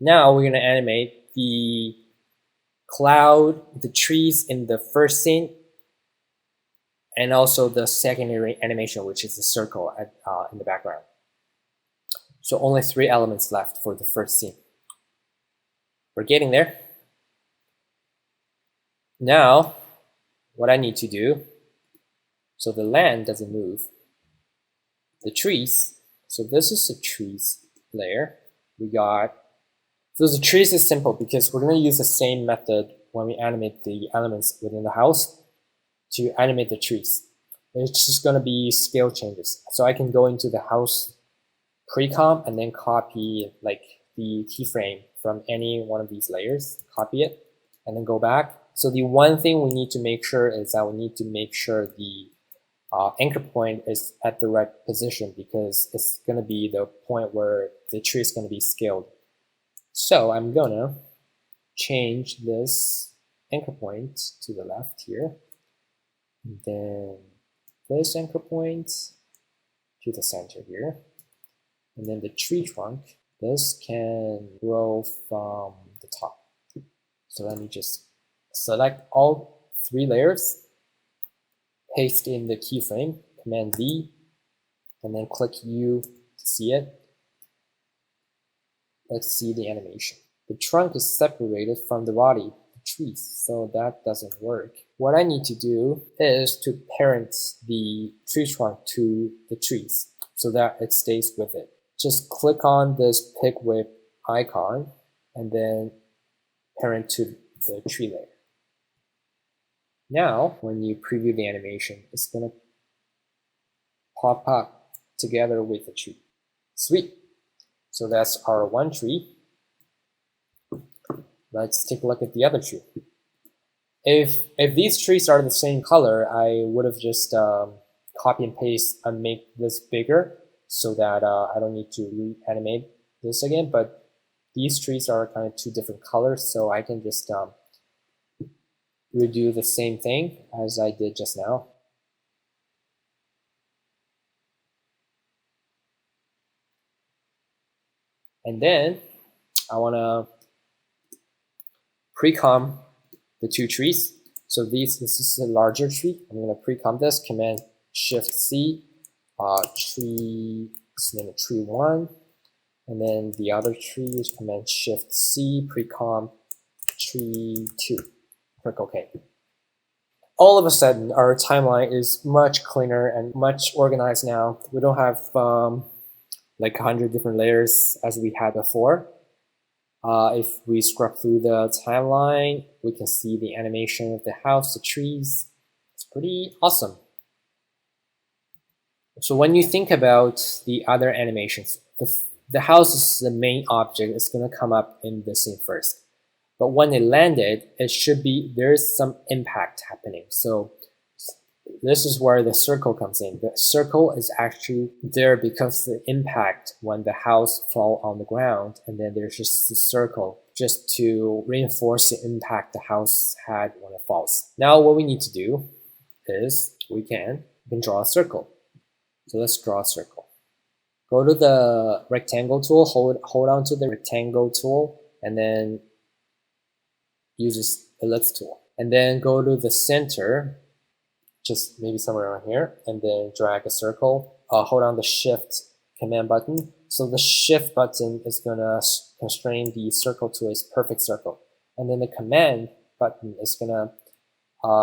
Now we're going to animate the cloud, the trees in the first scene, and also the secondary animation, which is the circle in the background. So only 3 elements left for the first scene. We're getting there. Now, what I need to do, so the land doesn't move. The trees, so this is the trees layer. So the trees is simple because we're going to use the same method when we animate the elements within the house to animate the trees. It's just going to be scale changes. So I can go into the house pre-comp and then copy like the keyframe from any one of these layers, copy it, and then go back. So the one thing we need to make sure is that we need to make sure the anchor point is at the right position, because it's going to be the point where the tree is going to be scaled. So I'm going to change this anchor point to the left here, and then this anchor point to the center here, and then the tree trunk, this can grow from the top. So let me just select all 3 layers, paste in the keyframe, Command V, and then click U to see it. Let's see the animation. The trunk is separated from the body, the trees, so that doesn't work. What I need to do is to parent the tree trunk to the trees so that it stays with it. Just click on this pick whip icon and then parent to the tree layer. Now, when you preview the animation, it's going to pop up together with the tree. Sweet. So that's our one tree. Let's take a look at the other tree. If these trees are the same color, I would have just copy and paste and make this bigger so that I don't need to reanimate this again. But these trees are kind of 2 different colors, so I can just redo the same thing as I did just now. And then I want to pre-comp the 2 trees. So this is a larger tree. I'm going to pre-comp this, Command Shift C, tree, let's name it tree 1. And then the other tree is Command Shift C, pre-comp tree 2. Click OK. All of a sudden, our timeline is much cleaner and much organized now. We don't have like 100 different layers as we had before. If we scrub through the timeline, we can see the animation of the house, the trees. It's pretty awesome. So when you think about the other animations, the house is the main object. It's going to come up in the scene first. But when it landed, there's some impact happening. So this is where the circle comes in. The circle is actually there because the impact when the house fall on the ground, and then there's just a circle just to reinforce the impact the house had when it falls. Now what we need to do is we can draw a circle. So let's draw a circle. Go to the rectangle tool, hold on to the rectangle tool, and then use this ellipse tool. And then go to the center, just maybe somewhere around here, and then drag a circle. Hold on the Shift Command button. So the Shift button is going to constrain the circle to a perfect circle. And then the Command button is going to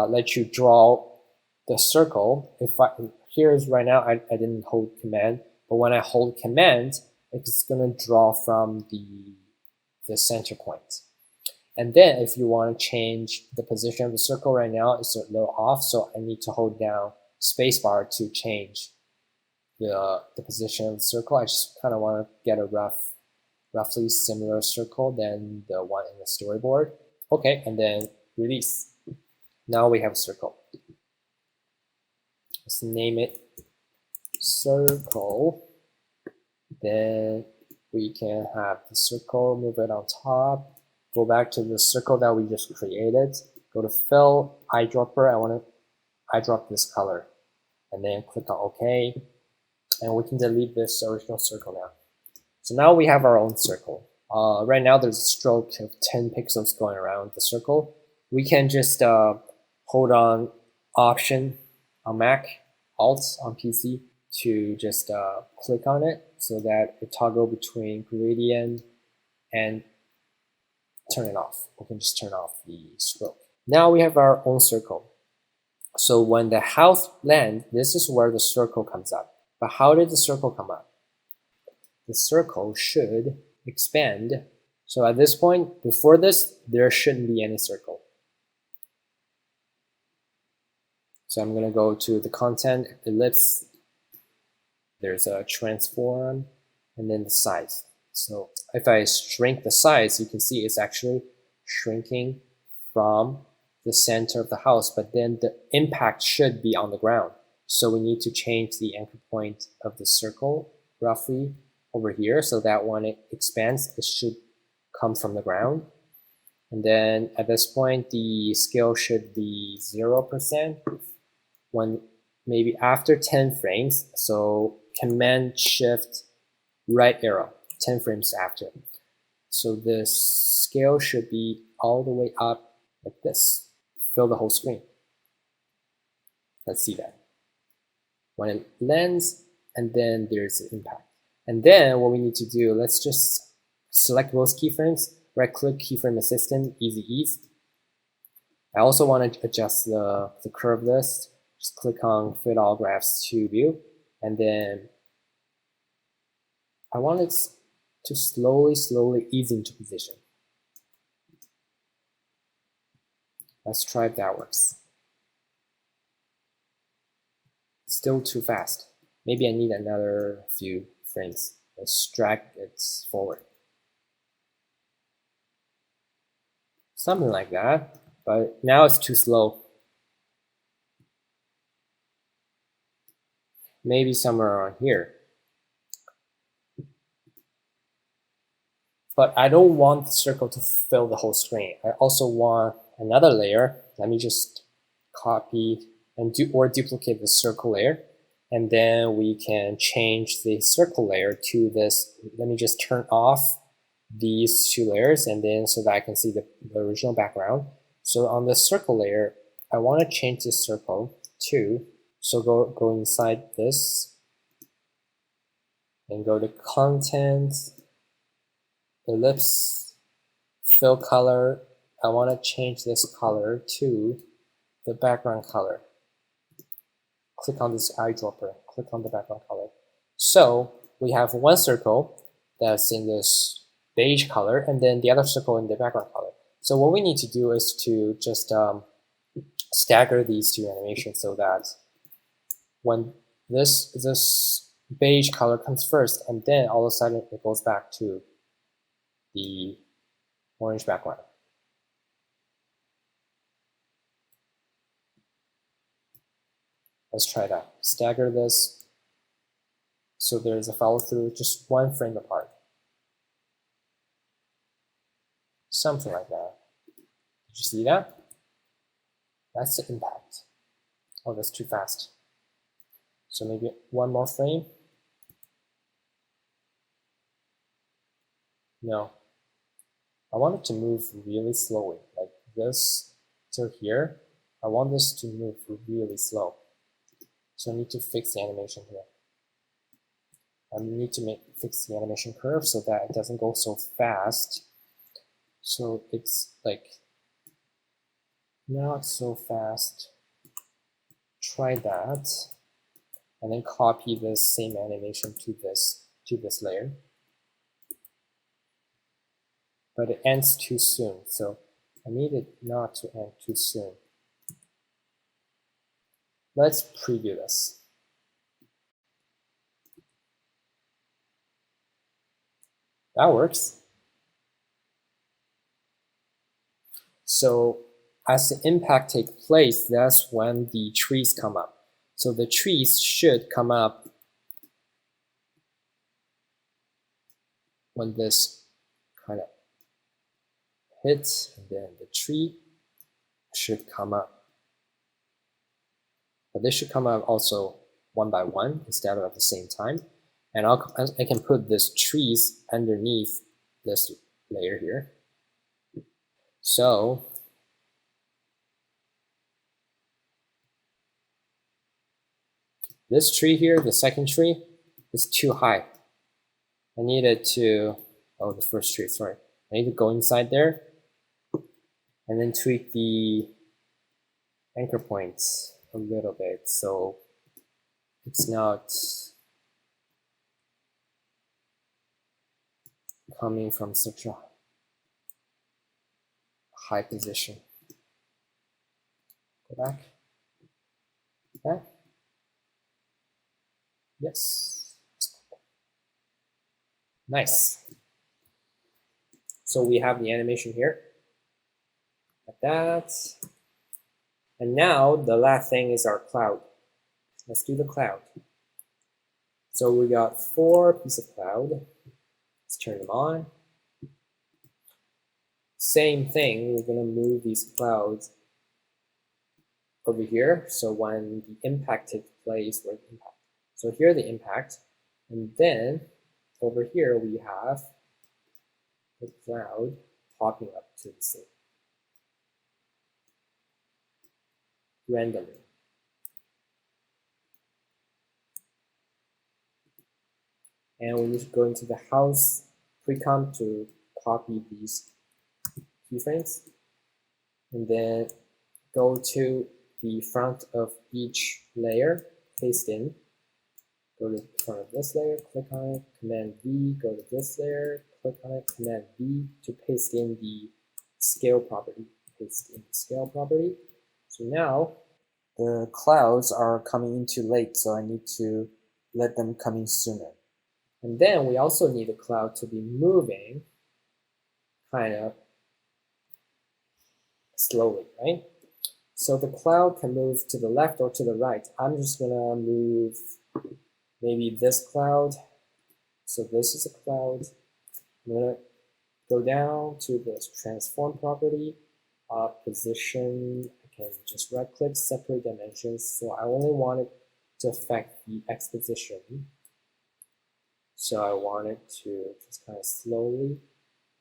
let you draw the circle. Here's right now, I didn't hold Command, but when I hold Command, it's going to draw from the center point. And then if you want to change the position of the circle, right now it's a little off, so I need to hold down spacebar to change the position of the circle. I just kind of want to get a roughly similar circle than the one in the storyboard. Okay, and then release. Now we have a circle. Let's name it circle. Then we can have the circle, move it on top. Go back to the circle that we just created. Go to Fill, Eyedropper. I want to eyedrop this color. And then click on OK. And we can delete this original circle now. So now we have our own circle. right now there's a stroke of 10 pixels going around the circle. We can just hold on Option on Mac, Alt on PC to just click on it so that it toggle between gradient and turn it off. We can just turn off the stroke. Now we have our own circle. So when the house lands, this is where the circle comes up. But how did the circle come up? The circle should expand. So at this point, before this, there shouldn't be any circle. So I'm going to go to the content, ellipse, there's a transform, and then the size. So if I shrink the size, you can see it's actually shrinking from the center of the house, but then the impact should be on the ground. So we need to change the anchor point of the circle roughly over here so that when it expands, it should come from the ground. And then at this point, the scale should be 0%. When maybe after 10 frames, so Command Shift right arrow, 10 frames after. So the scale should be all the way up like this, fill the whole screen. Let's see that. When it lands, and then there's the impact. And then what we need to do, let's just select both keyframes, right click keyframe assistant, easy ease. I also want to adjust the curve list. Just click on fit all graphs to view, and then I want it to slowly ease into position. Let's try if that works. Still too fast. Maybe I need another few frames. Let's drag it forward. Something like that, but now it's too slow. Maybe somewhere around here. But I don't want the circle to fill the whole screen. I also want another layer. Let me just copy and duplicate the circle layer. And then we can change the circle layer to this. Let me just turn off these two layers, and then so that I can see the original background. So on the circle layer, I want to change the circle to, so go inside this and go to content, ellipse, fill color. I want to change this color to the background color. Click on this eyedropper, click on the background color. So we have one circle that's in this beige color, and then the other circle in the background color. So what we need to do is to just stagger these two animations so that when this beige color comes first, and then all of a sudden it goes back to the orange background. Let's try that. Stagger this so there's a follow through just one frame apart. Something like that. Did you see that? That's the impact. Oh, that's too fast. So maybe one more frame. No. I want it to move really slowly, like this to here. I want this to move really slow. So I need to fix the animation here. I need to fix the animation curve so that it doesn't go so fast. So it's like not so fast. Try that, and then copy this same animation to this layer. But it ends too soon, so I need it not to end too soon. Let's preview this. That works. So as the impact takes place, that's when the trees come up. So the trees should come up when this kind of hits, and then the tree should come up. But they should come up also one by one instead of at the same time. And I can put these trees underneath this layer here. So this tree here, the second tree, is too high. I needed to, oh, the first tree, sorry. I need to go inside there and then tweak the anchor points a little bit so it's not coming from such a high position. Go back. Okay. Yes. Nice. So we have the animation here, like that. And now the last thing is our cloud. Let's do the cloud. So we got 4 pieces of cloud. Let's turn them on. Same thing, we're gonna move these clouds over here. So when the impact takes place, where the impact. So here the impact, and then over here we have the cloud popping up to the scene randomly. And we need to go into the house pre-comp to copy these keyframes, and then go to the front of each layer, paste in, go to the front of this layer, click on it, Command V, go to this layer, click on it, Command V to paste in the scale property, paste in the scale property. So now the clouds are coming in too late, so I need to let them come in sooner. And then we also need the cloud to be moving kind of slowly, right? So the cloud can move to the left or to the right. I'm just gonna move maybe this cloud. So this is a cloud. I'm gonna go down to this transform property, position. I can just right click, separate dimensions. So I only want it to affect the X position. So I want it to just kind of slowly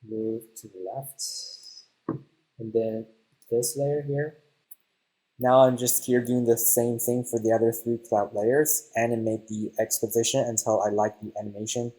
move to the left. And then this layer here. Now I'm just here doing the same thing for the other 3 cloud layers, animate the X position until I like the animation.